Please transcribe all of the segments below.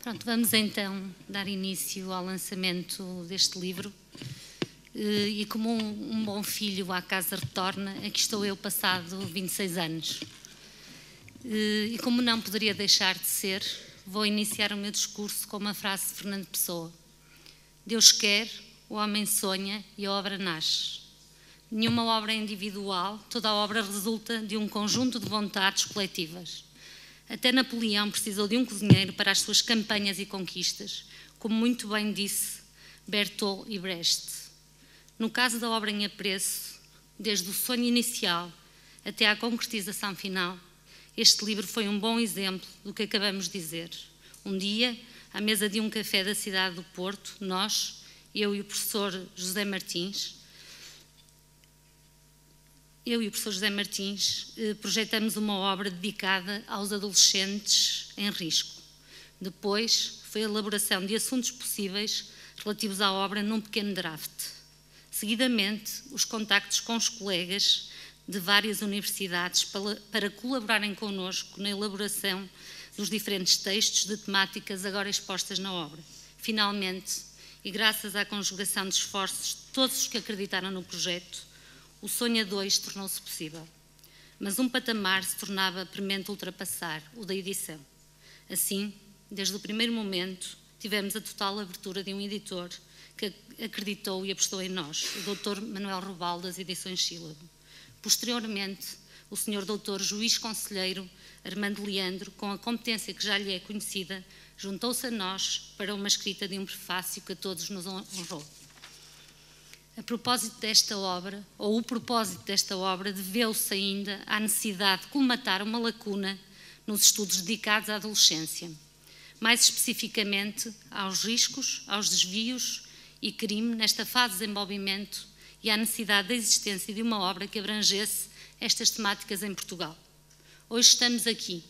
Pronto, vamos então dar início ao lançamento deste livro. E como um bom filho à casa retorna, aqui estou eu passado 26 anos. E como não poderia deixar de ser, vou iniciar o meu discurso com uma frase de Fernando Pessoa. Deus quer, o homem sonha e a obra nasce. Nenhuma obra é individual, toda a obra resulta de um conjunto de vontades coletivas. Até Napoleão precisou de um cozinheiro para as suas campanhas e conquistas, como muito bem disse Bertolt Brecht. No caso da obra em apreço, desde o sonho inicial até à concretização final, este livro foi um bom exemplo do que acabamos de dizer. Um dia, à mesa de um café da cidade do Porto, nós, eu e o professor José Martins, projetamos uma obra dedicada aos adolescentes em risco. Depois, foi a elaboração de assuntos possíveis relativos à obra num pequeno draft. Seguidamente, os contactos com os colegas de várias universidades para colaborarem connosco na elaboração dos diferentes textos de temáticas agora expostas na obra. Finalmente, e graças à conjugação de esforços de todos os que acreditaram no projeto, o sonho a dois tornou-se possível. Mas um patamar se tornava premente ultrapassar, o da edição. Assim, desde o primeiro momento, tivemos a total abertura de um editor que acreditou e apostou em nós, o Dr. Manuel Robal, das Edições Sílabo. Posteriormente, o Sr. Dr. Juiz Conselheiro Armando Leandro, com a competência que já lhe é conhecida, juntou-se a nós para uma escrita de um prefácio que a todos nos honrou. O propósito desta obra deveu-se ainda à necessidade de colmatar uma lacuna nos estudos dedicados à adolescência, mais especificamente aos riscos, aos desvios e crime nesta fase de desenvolvimento e à necessidade da existência de uma obra que abrangesse estas temáticas em Portugal. Hoje estamos aqui,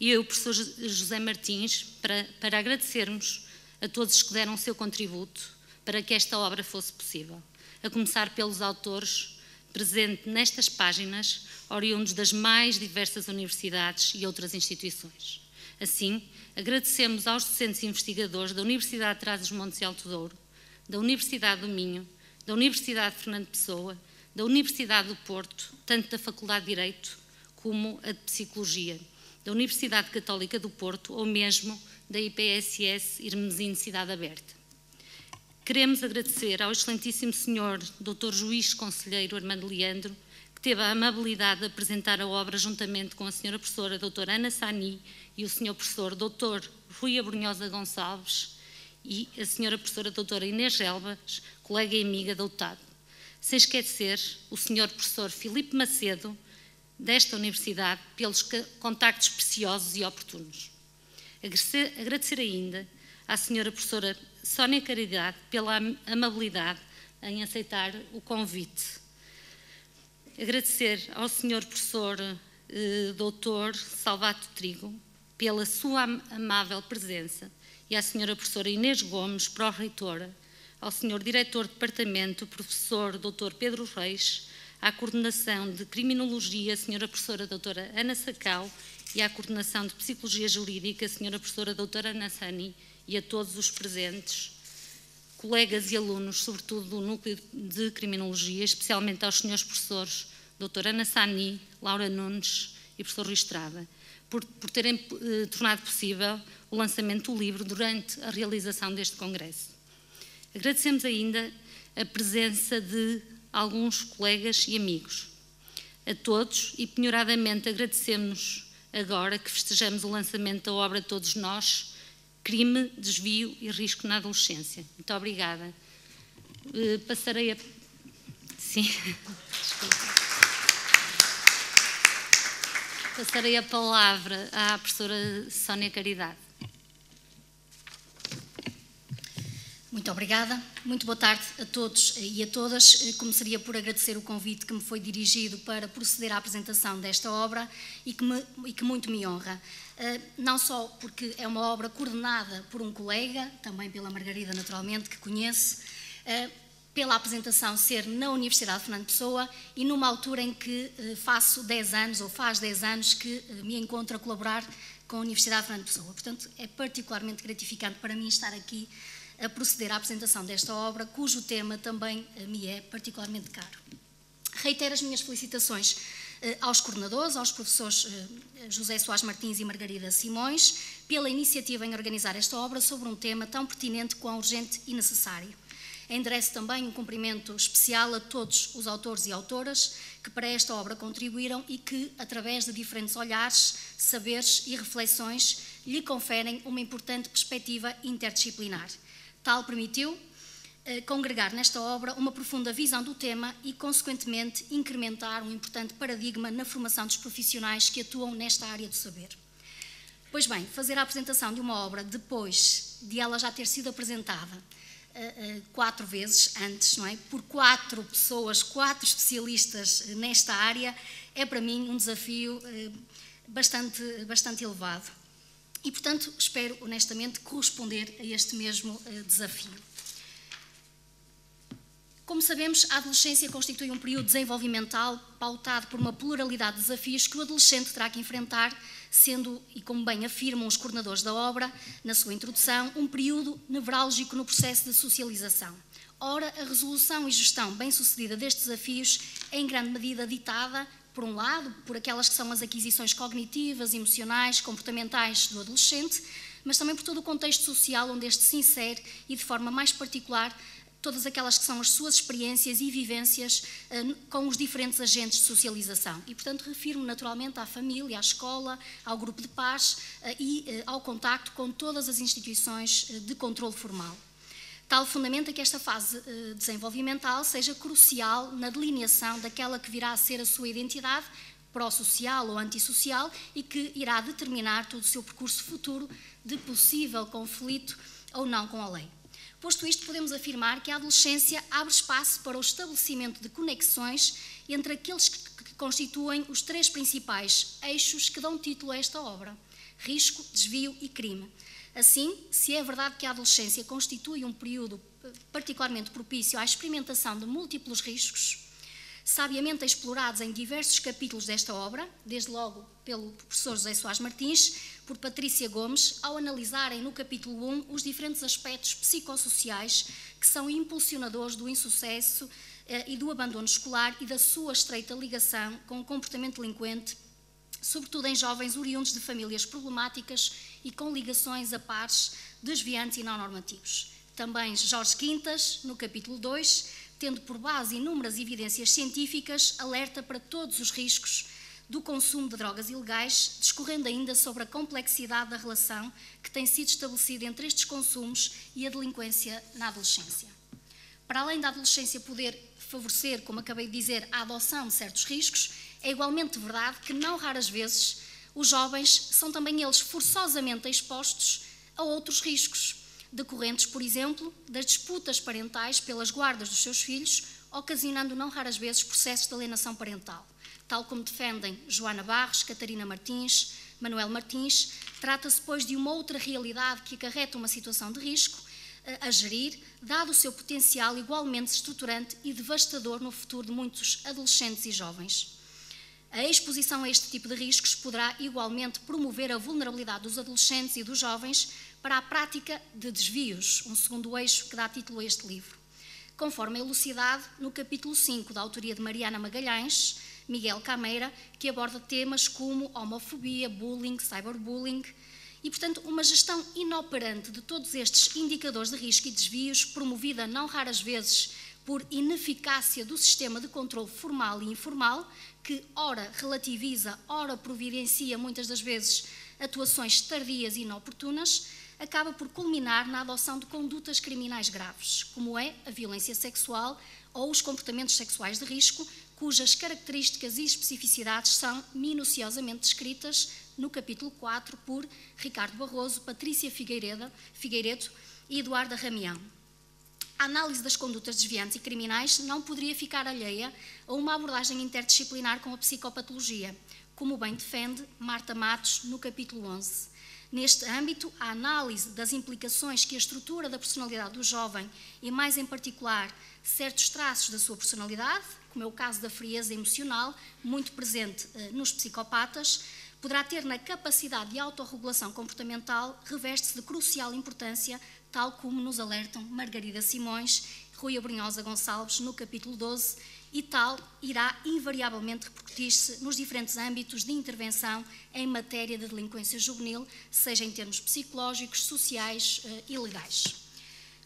e eu e o professor José Martins, para agradecermos a todos que deram o seu contributo para que esta obra fosse possível, a começar pelos autores presentes nestas páginas, oriundos das mais diversas universidades e outras instituições. Assim, agradecemos aos docentes e investigadores da Universidade de Trás-os-Montes e Alto Douro, da Universidade do Minho, da Universidade de Fernando Pessoa, da Universidade do Porto, tanto da Faculdade de Direito como a de Psicologia, da Universidade Católica do Porto ou mesmo da IPSS Irmesinde Cidade Aberta. Queremos agradecer ao excelentíssimo Sr. Dr. Juiz Conselheiro Armando Leandro, que teve a amabilidade de apresentar a obra juntamente com a Sra. Professora Dra. Ana Sani e o Sr. Professor Dr. Rui Abrunhosa Gonçalves e a Sra. Professora Dra. Inês Relvas, colega e amiga da UTAD. Sem esquecer o Sr. Professor Filipe Macedo, desta Universidade, pelos contactos preciosos e oportunos. Agradecer ainda à Sra. Professora Sónia Caridade pela amabilidade em aceitar o convite. Agradecer ao Sr. Professor Dr. Salvato Trigo pela sua amável presença e à Sra. Professora Inês Gomes, pró-reitora, ao Sr. Diretor de Departamento, Professor Dr. Pedro Reis, à Coordenação de Criminologia, a Sra. Professora Dra. Ana Sacau e à Coordenação de Psicologia Jurídica, a Sra. Professora Dra. Ana Sani, e a todos os presentes, colegas e alunos, sobretudo do Núcleo de Criminologia, especialmente aos senhores professores Dra. Ana Sani, Laura Nunes e professor Rui Estrada, por terem tornado possível o lançamento do livro durante a realização deste congresso. Agradecemos ainda a presença de alguns colegas e amigos. A todos, e penhoradamente agradecemos agora que festejamos o lançamento da obra de todos nós, Crime, Desvio e Risco na Adolescência. Muito obrigada. Passarei a... Sim. Passarei a palavra à professora Sónia Caridade. Muito obrigada. Muito boa tarde a todos e a todas. Começaria por agradecer o convite que me foi dirigido para proceder à apresentação desta obra e que muito me honra. Não só porque é uma obra coordenada por um colega, também pela Margarida, naturalmente, que conheço, pela apresentação ser na Universidade de Fernando Pessoa e numa altura em que faço 10 anos, ou faz 10 anos, que me encontro a colaborar com a Universidade Fernando Pessoa. Portanto, é particularmente gratificante para mim estar aqui a proceder à apresentação desta obra, cujo tema também me é particularmente caro. Reitero as minhas felicitações aos coordenadores, aos professores José Soares Martins e Margarida Simões, pela iniciativa em organizar esta obra sobre um tema tão pertinente, quão urgente e necessário. Endereço também um cumprimento especial a todos os autores e autoras que para esta obra contribuíram e que, através de diferentes olhares, saberes e reflexões, lhe conferem uma importante perspectiva interdisciplinar. Tal permitiu congregar nesta obra uma profunda visão do tema e, consequentemente, incrementar um importante paradigma na formação dos profissionais que atuam nesta área do saber. Pois bem, fazer a apresentação de uma obra depois de ela já ter sido apresentada 4 vezes antes, não é? Por 4 pessoas, 4 especialistas nesta área, é para mim um desafio bastante elevado. E, portanto, espero honestamente corresponder a este mesmo desafio. Como sabemos, a adolescência constitui um período desenvolvimental pautado por uma pluralidade de desafios que o adolescente terá que enfrentar, sendo, e como bem afirmam os coordenadores da obra, na sua introdução, um período nevrálgico no processo de socialização. Ora, a resolução e gestão bem-sucedida destes desafios é em grande medida ditada, por um lado, por aquelas que são as aquisições cognitivas, emocionais, comportamentais do adolescente, mas também por todo o contexto social onde este se insere e, de forma mais particular, todas aquelas que são as suas experiências e vivências com os diferentes agentes de socialização. E, portanto, refiro-me naturalmente à família, à escola, ao grupo de pares e ao contacto com todas as instituições de controle formal. Tal fundamenta que esta fase desenvolvimental seja crucial na delineação daquela que virá a ser a sua identidade, pró-social ou antissocial, e que irá determinar todo o seu percurso futuro de possível conflito ou não com a lei. Posto isto, podemos afirmar que a adolescência abre espaço para o estabelecimento de conexões entre aqueles que constituem os 3 principais eixos que dão título a esta obra: risco, desvio e crime. Assim, se é verdade que a adolescência constitui um período particularmente propício à experimentação de múltiplos riscos, sabiamente explorados em diversos capítulos desta obra, desde logo pelo professor José Soares Martins, por Patrícia Gomes, ao analisarem no capítulo 1 os diferentes aspectos psicossociais que são impulsionadores do insucesso e do abandono escolar e da sua estreita ligação com o comportamento delinquente, sobretudo em jovens oriundos de famílias problemáticas e com ligações a pares desviantes e não normativos. Também Jorge Quintas, no capítulo 2, tendo por base inúmeras evidências científicas, alerta para todos os riscos do consumo de drogas ilegais, discorrendo ainda sobre a complexidade da relação que tem sido estabelecida entre estes consumos e a delinquência na adolescência. Para além da adolescência poder favorecer, como acabei de dizer, a adoção de certos riscos, é igualmente verdade que, não raras vezes, os jovens são também eles forçosamente expostos a outros riscos, decorrentes, por exemplo, das disputas parentais pelas guardas dos seus filhos, ocasionando não raras vezes processos de alienação parental. Tal como defendem Joana Barros, Catarina Martins, Manuel Martins, trata-se, pois, de uma outra realidade que acarreta uma situação de risco a gerir, dado o seu potencial igualmente estruturante e devastador no futuro de muitos adolescentes e jovens. A exposição a este tipo de riscos poderá igualmente promover a vulnerabilidade dos adolescentes e dos jovens para a prática de desvios, um segundo eixo que dá título a este livro. Conforme elucidado no capítulo 5, da autoria de Mariana Magalhães, Miguel Cameira, que aborda temas como homofobia, bullying, cyberbullying e, portanto, uma gestão inoperante de todos estes indicadores de risco e desvios, promovida não raras vezes por ineficácia do sistema de controle formal e informal, que ora relativiza, ora providencia muitas das vezes atuações tardias e inoportunas, acaba por culminar na adoção de condutas criminais graves, como é a violência sexual ou os comportamentos sexuais de risco, cujas características e especificidades são minuciosamente descritas no capítulo 4 por Ricardo Barroso, Patrícia Figueiredo e Eduarda Ramião. A análise das condutas desviantes e criminais não poderia ficar alheia a uma abordagem interdisciplinar com a psicopatologia, como bem defende Marta Matos no capítulo 11. Neste âmbito, a análise das implicações que a estrutura da personalidade do jovem e, mais em particular, certos traços da sua personalidade, como é o caso da frieza emocional, muito presente nos psicopatas, poderá ter na capacidade de autorregulação comportamental, reveste-se de crucial importância, tal como nos alertam Margarida Simões, Rui Abrunhosa Gonçalves, no capítulo 12, e tal irá invariavelmente repercutir-se nos diferentes âmbitos de intervenção em matéria de delinquência juvenil, seja em termos psicológicos, sociais e legais.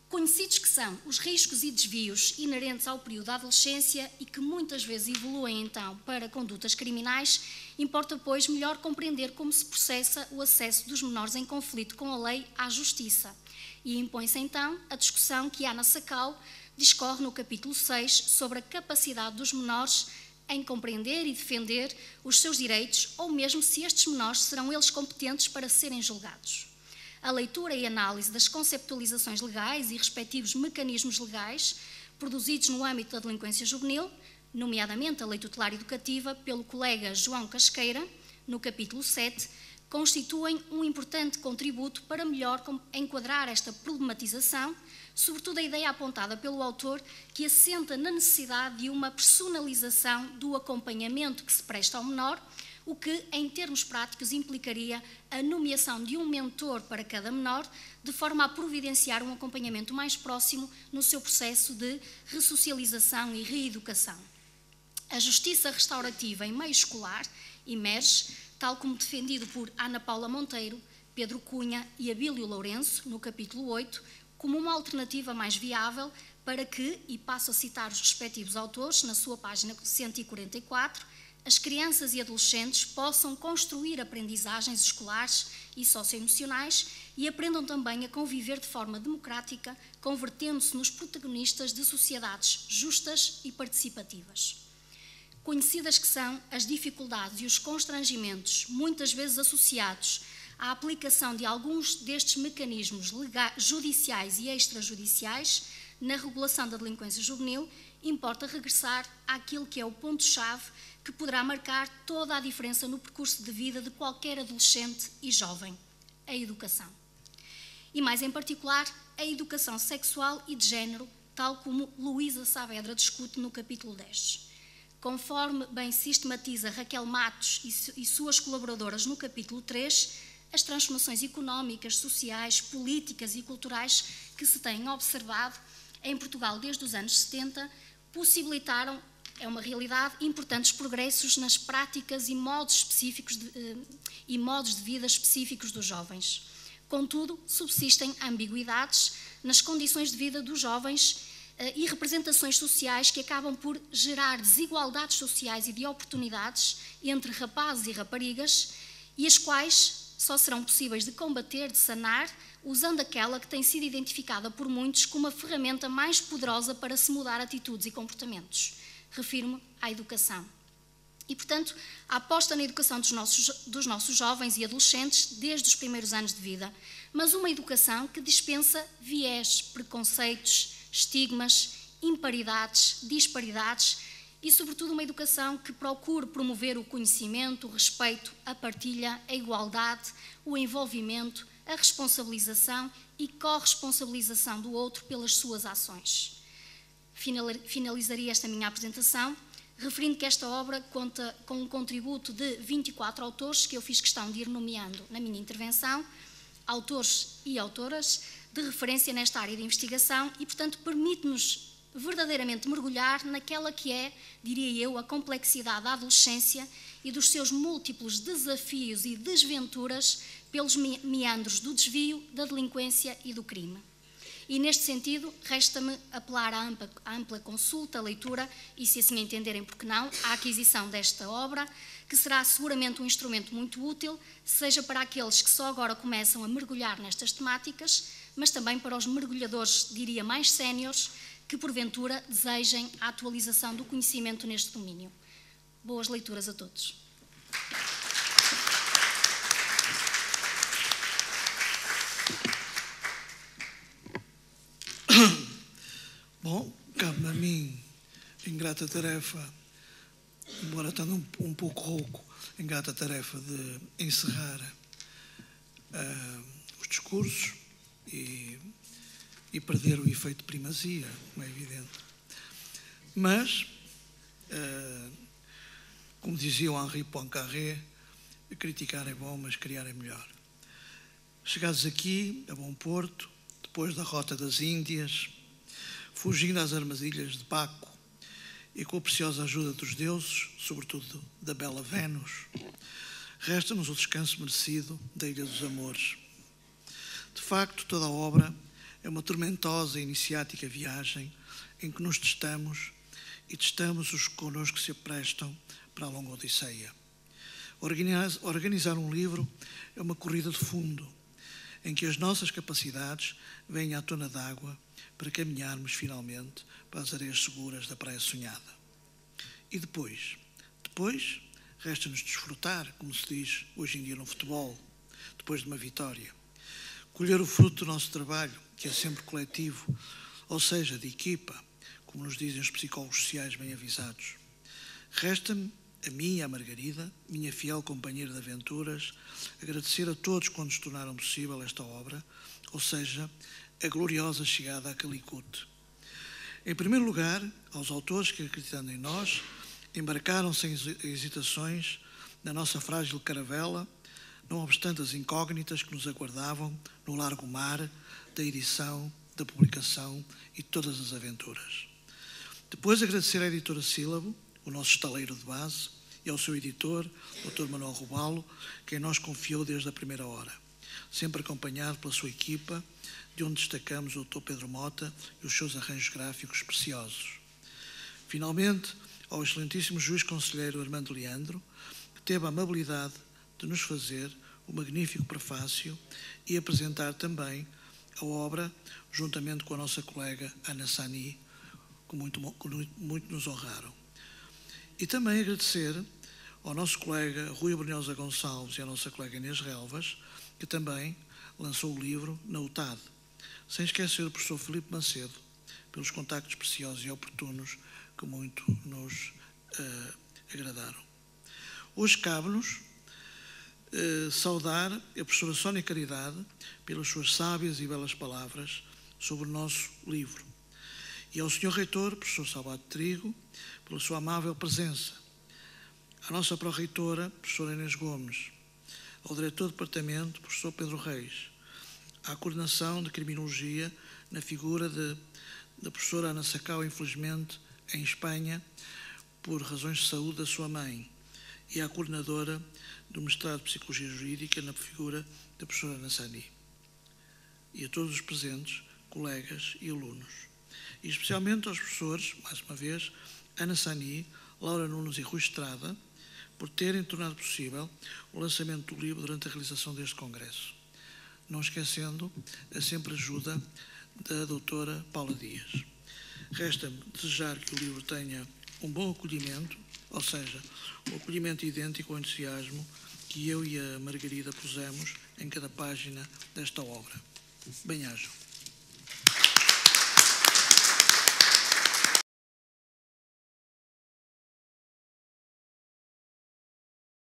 Conhecidos que são os riscos e desvios inerentes ao período da adolescência e que muitas vezes evoluem então para condutas criminais, importa, pois, melhor compreender como se processa o acesso dos menores em conflito com a lei à justiça. E impõe-se então a discussão que Ana Saccal discorre no capítulo 6 sobre a capacidade dos menores em compreender e defender os seus direitos, ou mesmo se estes menores serão eles competentes para serem julgados. A leitura e análise das conceptualizações legais e respectivos mecanismos legais produzidos no âmbito da delinquência juvenil, nomeadamente a lei tutelar educativa, pelo colega João Casqueira, no capítulo 7, constituem um importante contributo para melhor enquadrar esta problematização, sobretudo a ideia apontada pelo autor que assenta na necessidade de uma personalização do acompanhamento que se presta ao menor, o que, em termos práticos, implicaria a nomeação de um mentor para cada menor, de forma a providenciar um acompanhamento mais próximo no seu processo de ressocialização e reeducação. A justiça restaurativa em meio escolar emerge, tal como defendido por Ana Paula Monteiro, Pedro Cunha e Abílio Lourenço, no capítulo 8, como uma alternativa mais viável para que, e passo a citar os respectivos autores na sua página 144, as crianças e adolescentes possam construir aprendizagens escolares e socioemocionais e aprendam também a conviver de forma democrática, convertendo-se nos protagonistas de sociedades justas e participativas. Conhecidas que são as dificuldades e os constrangimentos, muitas vezes associados à aplicação de alguns destes mecanismos judiciais e extrajudiciais na regulação da delinquência juvenil, importa regressar àquilo que é o ponto-chave que poderá marcar toda a diferença no percurso de vida de qualquer adolescente e jovem: a educação. E mais em particular, a educação sexual e de género, tal como Luísa Saavedra discute no capítulo 10. Conforme bem sistematiza Raquel Matos e suas colaboradoras no capítulo 3, as transformações económicas, sociais, políticas e culturais que se têm observado em Portugal desde os anos 70 possibilitaram, é uma realidade, importantes progressos nas práticas e modos específicos e modos de vida específicos dos jovens. Contudo, subsistem ambiguidades nas condições de vida dos jovens e representações sociais que acabam por gerar desigualdades sociais e de oportunidades entre rapazes e raparigas, e as quais só serão possíveis de combater, de sanar, usando aquela que tem sido identificada por muitos como a ferramenta mais poderosa para se mudar atitudes e comportamentos. Refiro-me à educação. E, portanto, a aposta na educação dos nossos jovens e adolescentes desde os primeiros anos de vida, mas uma educação que dispensa viés, preconceitos, estigmas, imparidades, disparidades e, sobretudo, uma educação que procure promover o conhecimento, o respeito, a partilha, a igualdade, o envolvimento, a responsabilização e corresponsabilização do outro pelas suas ações. Finalizaria esta minha apresentação referindo que esta obra conta com um contributo de 24 autores que eu fiz questão de ir nomeando na minha intervenção, autores e autoras de referência nesta área de investigação e, portanto, permite-nos verdadeiramente mergulhar naquela que é, diria eu, a complexidade da adolescência e dos seus múltiplos desafios e desventuras pelos meandros do desvio, da delinquência e do crime. E, neste sentido, resta-me apelar à ampla consulta, leitura e, se assim entenderem, por que não, a aquisição desta obra, que será seguramente um instrumento muito útil, seja para aqueles que só agora começam a mergulhar nestas temáticas, mas também para os mergulhadores, diria, mais séniores, que porventura desejem a atualização do conhecimento neste domínio. Boas leituras a todos. Bom, cabe-me a mim, ingrata tarefa, embora estando um pouco rouco, ingrata tarefa de encerrar os discursos e perder o efeito de primazia, como é evidente. Mas, como dizia o Henri Poincaré, criticar é bom, mas criar é melhor. Chegados aqui, a bom porto, depois da rota das Índias, fugindo às armadilhas de Baco e com a preciosa ajuda dos deuses, sobretudo da bela Vênus, resta-nos o descanso merecido da Ilha dos Amores. De facto, toda a obra é uma tormentosa e iniciática viagem em que nos testamos e testamos os que connosco se aprestam para a longa odisseia. Organizar um livro é uma corrida de fundo, em que as nossas capacidades vêm à tona d'água para caminharmos finalmente para as areias seguras da praia sonhada. E depois? Depois, resta-nos desfrutar, como se diz hoje em dia no futebol, depois de uma vitória. Colher o fruto do nosso trabalho, que é sempre coletivo, ou seja, de equipa, como nos dizem os psicólogos sociais bem avisados. Resta-me, a mim e à Margarida, minha fiel companheira de aventuras, agradecer a todos quantos tornaram possível esta obra, ou seja, a gloriosa chegada a Calicut. Em primeiro lugar, aos autores que, acreditando em nós, embarcaram sem hesitações na nossa frágil caravela, não obstante as incógnitas que nos aguardavam no largo mar da edição, da publicação e de todas as aventuras. Depois, agradecer à editora Sílabo, o nosso estaleiro de base, e ao seu editor, Dr. Manuel Robalo, quem nos confiou desde a primeira hora, sempre acompanhado pela sua equipa, de onde destacamos o Dr. Pedro Mota e os seus arranjos gráficos preciosos. Finalmente, ao excelentíssimo juiz conselheiro Armando Leandro, que teve a amabilidade de nos fazer o magnífico prefácio e apresentar também a obra, juntamente com a nossa colega Ana Sani, que muito nos honraram. E também agradecer ao nosso colega Rui Brunhosa Gonçalves e à nossa colega Inês Relvas, que também lançou o livro na UTAD, sem esquecer o professor Filipe Macedo, pelos contactos preciosos e oportunos que muito nos agradaram. Hoje cabe-nos saudar a professora Sónia Caridade pelas suas sábias e belas palavras sobre o nosso livro, e ao Sr. Reitor, professor Salvador Trigo, pela sua amável presença, à nossa pró-reitora, professora Inês Gomes, ao diretor do departamento, professor Pedro Reis, à coordenação de criminologia na figura da professora Ana Sacau, infelizmente em Espanha, por razões de saúde da sua mãe, e à coordenadora do mestrado de Psicologia Jurídica na figura da professora Ana Sani, e a todos os presentes, colegas e alunos, e especialmente aos professores, mais uma vez, Ana Sani, Laura Nunes e Rui Estrada, por terem tornado possível o lançamento do livro durante a realização deste congresso. Não esquecendo a sempre ajuda da doutora Paula Dias. Resta-me desejar que o livro tenha um bom acolhimento, ou seja, um acolhimento idêntico ao entusiasmo que eu e a Margarida pusemos em cada página desta obra. Bem-ajam.